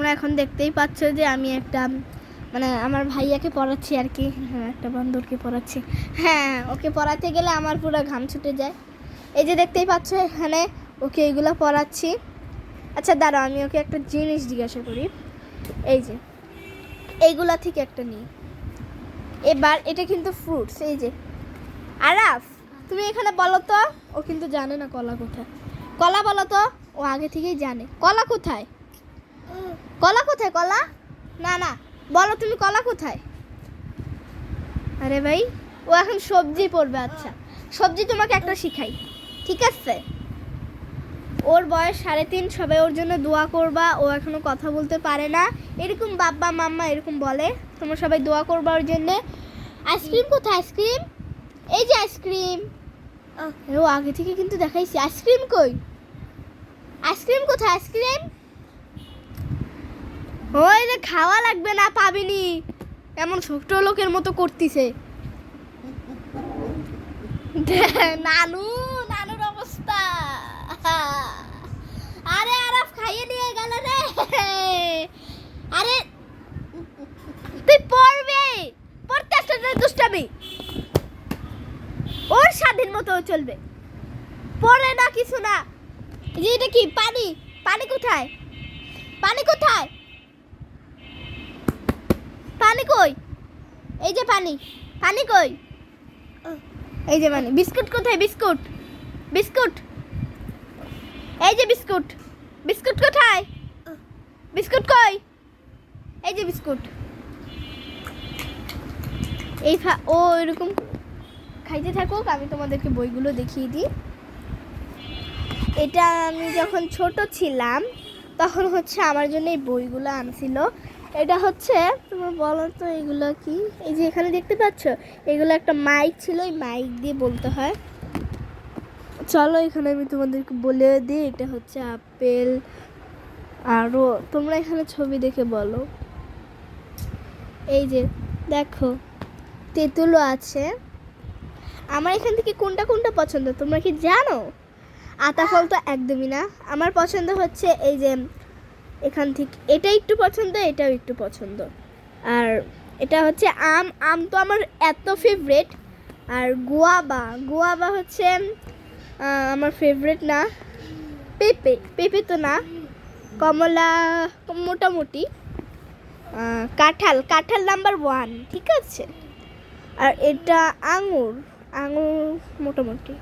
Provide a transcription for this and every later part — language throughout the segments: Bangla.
তোমরা এখন দেখতেই পাচ্ছ যে আমি একটা মানে আমার ভাইয়াকে পড়াচ্ছি আর কি। হ্যাঁ, একটা বান্ধবকে পড়াচ্ছি। হ্যাঁ, ওকে পড়াতে গেলে আমার পুরো ঘাম ছুটে যায়। এই যে দেখতেই পাচ্ছ এখানে ওকে এইগুলো পড়াচ্ছি। আচ্ছা দাঁড়াও, আমি ওকে একটা জিনিস জিজ্ঞাসা করি। এই যে এইগুলা থেকে একটা নিই। এবার এটা কিন্তু ফ্রুটস। এই যে আরাফ, তুমি এখানে বলো তো। ও কিন্তু জানে না কলা কোথায়। কলা বলো তো। ও আগে থেকেই জানে। কলা কোথায়? কলা কোথায়? কলা না না, বলো তুমি কলা কোথায়? আরে ভাই, ও এখন সবজি পড়বে। আচ্ছা সবজি তোমাকে একটা শিখাই, ঠিক আছে? ওর বয়স 3.5, সবাই ওর জন্য দোয়া করবা। ও এখনো কথা বলতে পারে না, এরকম বাবা মাম্মা এরকম বলে। তোমরা সবাই দোয়া করবা ওর জন্যে। আইসক্রিম কোথায়? আইসক্রিম, এই যে আইসক্রিম। ও আগে থেকে কিন্তু দেখাইছি। আইসক্রিম কই? আইসক্রিম কোথায়? আইসক্রিম ওই যে খাওয়া লাগবে না, পাবিনি। এমন ছোট লোকের মতো করতেছে। নানু, নানুর অবস্থা। আরে আরাফ খাইয়ে নিয়ে গেল রে। আরে তুই পড়বে, পড়তে আসতে দুষ্টামি। ওর স্বাধীন মতো চলবে, পড়ে না কিছু না। যে এটা কি? পানি। পানি কোথায়? পানি কোথায়? পানি কই? এই যে পানি। পানি কই? এই যে পানি। বিস্কুট কোথায়? বিস্কুট, বিস্কুট, এই যে বিস্কুট। বিস্কুট কোথায়? বিস্কুট কই? এই যে বিস্কুট। এই ও এরকম খাইতে থাকুক, আমি তোমাদেরকে বইগুলো দেখিয়ে দিই। এটা আমি যখন ছোট ছিলাম তখন হচ্ছে আমার জন্য এই বইগুলো আনছিল। এটা হচ্ছে, তোমরা বলো তো এগুলো কি? এই যে এখানে দেখতে পাচ্ছ, এগুলো একটা মাইক ছিল, এই মাইক দিয়ে বলতে হয়। চলো এখানে আমি তোমাদেরকে বলে দিই। এটা হচ্ছে আপেল। আরও তোমরা এখানে ছবি দেখে বলো। এই যে দেখো, তেঁতুলও আছে। আমার এখান থেকে কোনটা কোনটা পছন্দ তোমরা কি জানো? আতা ফল তো একদমই না। আমার পছন্দ হচ্ছে এই যে এখান থেকে এটা একটু পছন্দ, এটাও একটু পছন্দ। আর এটা হচ্ছে আম। আম তো আমার এত ফেভারিট। আর গোয়াবা, গোয়াবা হচ্ছে আমার ফেভারিট না। পেঁপে, পেঁপে তো না। কমলা মোটামুটি। কাঁঠাল, কাঁঠাল নাম্বার 1, ঠিক আছে। আর এটা আঙুর, আঙুর মোটামুটি।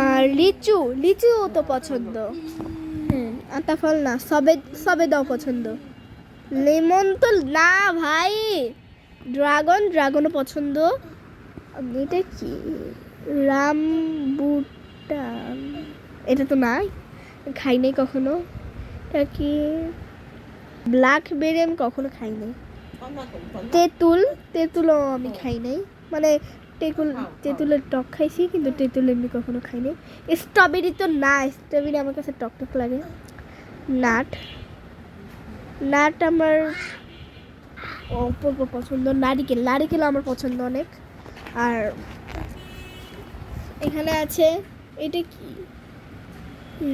আর লিচু, লিচু তো পছন্দ। আতা ফল না, সবেদাও পছন্দ। লেমন তো না ভাই। ড্রাগন, ড্রাগনও পছন্দ। এটা কি? রামবুটান, এটা তো নাই, খাই নাই কখনো। এটা কি? ব্ল্যাকবেরি আমি কখনো খাই নাই। তেঁতুল, তেঁতুলও আমি খাই নাই। মানে তেঁতুলের টক খাইছি, কিন্তু তেঁতুল এমনি কখনো খাই নাই। স্ট্রবেরি তো না, স্ট্রবেরি আমার কাছে টক টক লাগে। নাট, নাট আমার অপূর্ব পছন্দ। নারিকেল, নারিকেল আমার পছন্দ অনেক। আর এখানে আছে এটা কি?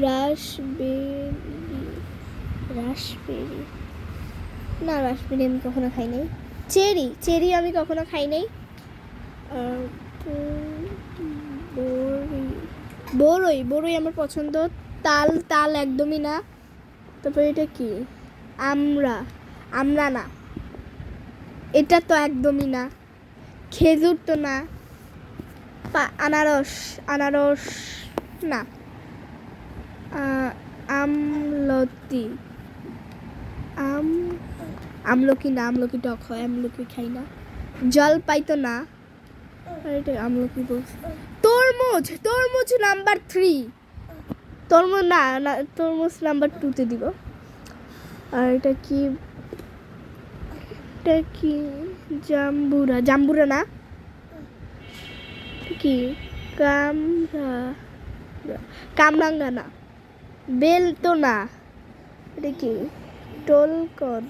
রাসবেরি, রাসবেরি না, রাসবেরি আমি কখনো খাই নাই। চেরি, চেরি আমি কখনো খাই নাই। বড়ই, বড়ই আমার পছন্দ। তাল, তাল একদমই না। তারপরে এটা কি? আমরা, আমরা না, এটা তো একদমই না। খেজুর তো না। আনারস, আনারস না। আমলতি, আমলকি না, আমলকি টক হয়, আমলকি খাই না। জলপাই তো না। আর এটা আমলকি বলছি। তরমুজ, তরমুজ নাম্বার 3। তরমুজ না, তরমুজ নাম্বার 2-তে দিব। আর এটা কি? এটা কি? জাম্বুরা, জাম্বুরা না। কি? কামরাঙ্গা না। বেল তো না। এটা কি? টোলকন,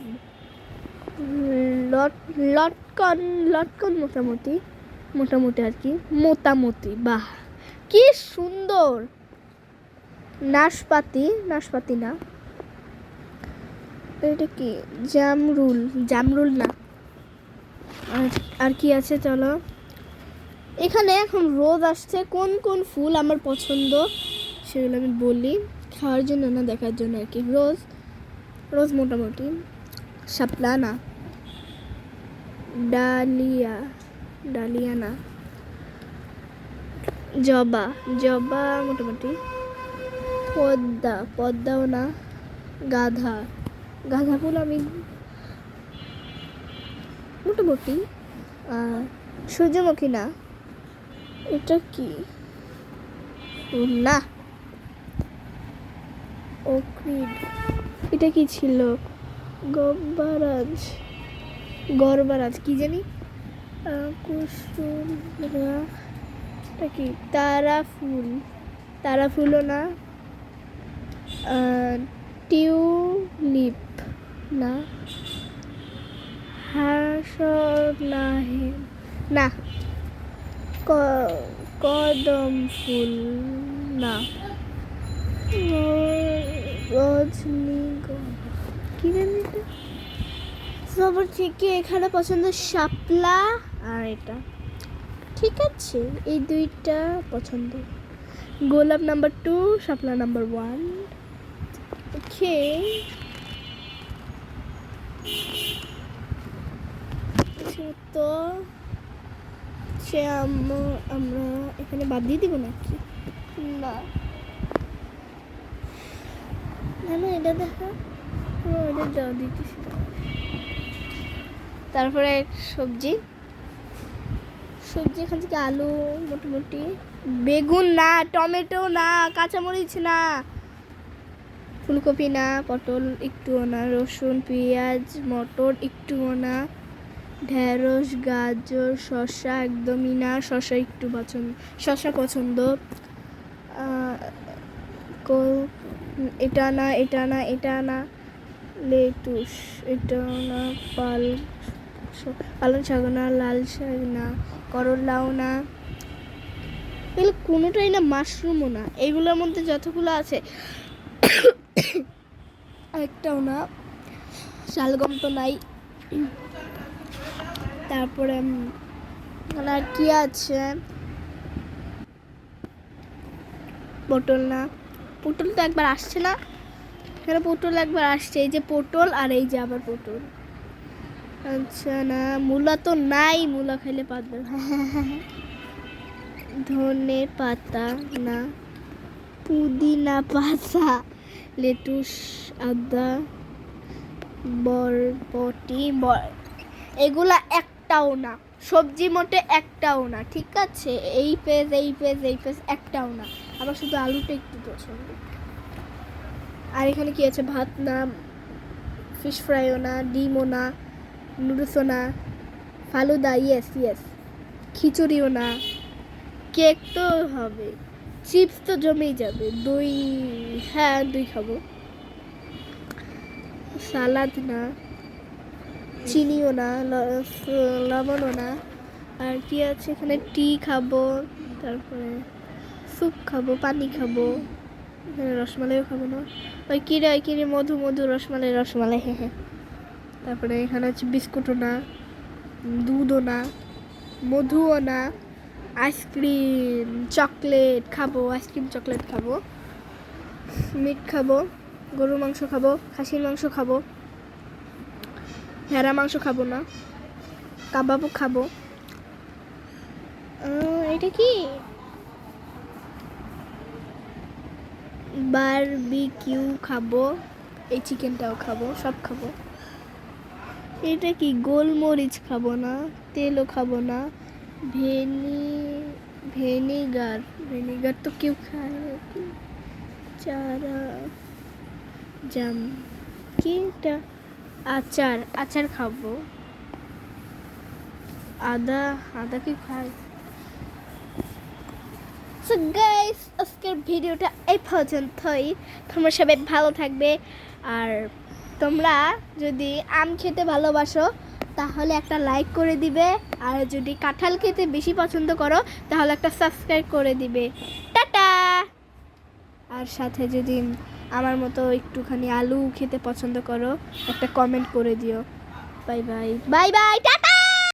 লটকন, লটকন মোটামুটি, মোটামুটি আর কি, মোটামুটি। বাহ কি সুন্দর। নাশপাতি, নাশপাতি না। এটা কি? জামরুল, জামরুল না। আর আর কি আছে চলো। এখানে এখন রোজ আসছে, কোন কোন ফুল আমার পছন্দ সেগুলো আমি বলি, খাওয়ার জন্য না দেখার জন্য আর কি। রোজ, রোজ মোটামুটি। শাপলা না, ডালিয়া, ডালিয়া না। জবা, জবা মোটামুটি। পদ্মা, পদ্মাও না। গাঁদা, গাঁদা ফুল আমি মোটামুটি। সূর্যমুখী না। এটা কি? না, অর্কিড। এটা কি ছিল? গব্বরাজ, গরবারাজ কি জানি। কুসুমরা, এটা কি? তারা ফুল, তারা ফুলও না। টিউলিপ না। না। কদম ফুল না। রজনীগন্ধা কি জানি এটা। সবার থেকে এখানে পছন্দ শাপলা আর এটা। ঠিক আছে, এই দুইটা পছন্দ। গোলাপ নাম্বার 2, শাপলা নাম্বার 1। ওকে, তো সে আমরা এখানে বাদ দিয়ে দিব নাকি? না না, এটা দেখা, এটা দেওয়া দিতেছি। তারপরে সবজি, সবজি এখান থেকে আলু মোটামুটি। বেগুন না, টমেটো না, কাঁচামরিচ না, ফুলকপি না, পটল একটুও না, রসুন পেঁয়াজ মটর একটুও না, ঢেঁড়স গাজর শসা একদমই না, শসা একটু পছন্দ, শসা পছন্দ। এটা না, এটা না, এটা না। লেটুস এটাও না। পালং শাক না, লাল শাক না, করলাও না, এগুলো কোনোটাই না। মাশরুমও না। এইগুলোর মধ্যে যতগুলো আছে একটাও না। শালগম তো নাই। তারপরে আর কি আছে? পটল না, পটল তো একবার আসছে না এখানে, পটল একবার আসছে, এই যে পটল আর এই যে আবার পটল। আচ্ছা না, মূলা তো নাই, মূলা খাইলে পাতবে। ধনে পাতা না, পুদিনা পাতা, লেটুস, আদা, বরবটি, এগুলা একটাও না। সবজি মোটে একটাও না। ঠিক আছে, এই পেজ এই পেজ এই পেজ একটাও না। আমার শুধু আলুটা একটু পছন্দ। আর এখানে কি আছে? ভাত না, ফিশ ফ্রাইও না, ডিমও না, নুডলসও না, ফালুদা ইয়েস ইয়েস, খিচুড়িও না, কেক তো হবে, চিপস তো জমেই যাবে, দই হ্যাঁ দই খাবো, সালাদ না, চিনিও না, লবণও না। আর কি আছে এখানে? টি খাবো, তারপরে স্যুপ খাবো, পানি খাবো, এখানে রসমালাইও খাবো না। ওই কিরে মধু মধু, রসমালাই রসমালাই, হ্যাঁ হ্যাঁ। তারপরে এখানে হচ্ছে বিস্কুটও না, দুধও না, মধুও না, আইসক্রিম চকলেট খাবো, আইসক্রিম চকলেট খাবো, মিট খাবো, গরুর মাংস খাবো, খাসির মাংস খাবো, ভেড়া মাংস খাবো না, কাবাবও খাবো। এটা কি? বারবিকিউ খাবো, এই চিকেনটাও খাবো, সব খাবো। এটা কি? গোলমরিচ খাবো না, তেলও খাবো না, ভেনিগার, ভেনিগার তো কেউ খায় নাকি? চারা, জাম কি এটা? আচার, আচার খাবো। আদা, আদা কি খায়? সো গাইস, আজকের ভিডিওটা এই পর্যন্তই। তোমরা সবাই ভালো থাকবে। আর তোমরা যদি আম খেতে ভালোবাসো তাহলে একটা লাইক করে দিবে, আর যদি কাঁঠাল খেতে বেশি পছন্দ করো তাহলে একটা সাবস্ক্রাইব করে দিবে। টাটা। আর সাথে যদি আমার মতো একটুখানি আলু খেতে পছন্দ করো একটা কমেন্ট করে দিও। Bye bye bye bye tata.